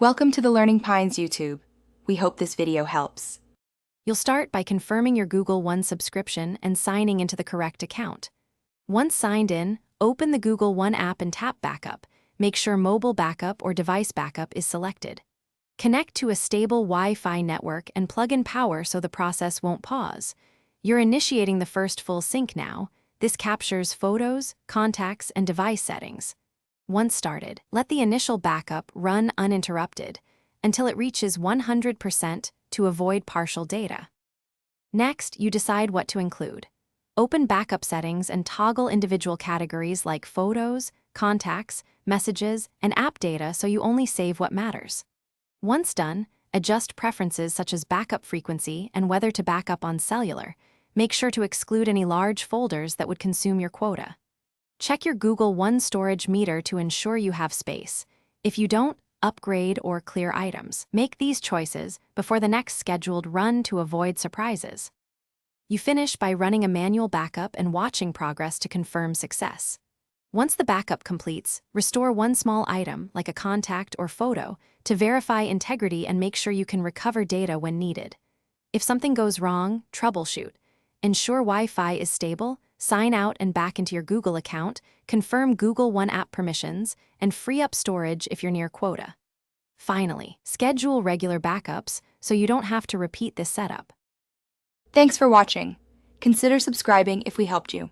Welcome to the Learning Pines YouTube. We hope this video helps. You'll start by confirming your Google One subscription and signing into the correct account. Once signed in, open the Google One app and tap Backup. Make sure Mobile Backup or Device Backup is selected. Connect to a stable Wi-Fi network and plug in power so the process won't pause. You're initiating the first full sync now. This captures photos, contacts, and device settings. Once started, let the initial backup run uninterrupted until it reaches 100% to avoid partial data. Next, you decide what to include. Open backup settings and toggle individual categories like photos, contacts, messages, and app data so you only save what matters. Once done, adjust preferences such as backup frequency and whether to back up on cellular. Make sure to exclude any large folders that would consume your quota. Check your Google One storage meter to ensure you have space. If you don't, upgrade or clear items. Make these choices before the next scheduled run to avoid surprises. You finish by running a manual backup and watching progress to confirm success. Once the backup completes, restore one small item, like a contact or photo, to verify integrity and make sure you can recover data when needed. If something goes wrong, troubleshoot. Ensure Wi-Fi is stable, sign out and back into your Google account, confirm Google One app permissions, and free up storage if you're near quota. Finally, schedule regular backups so you don't have to repeat this setup. Thanks for watching. Consider subscribing if we helped you.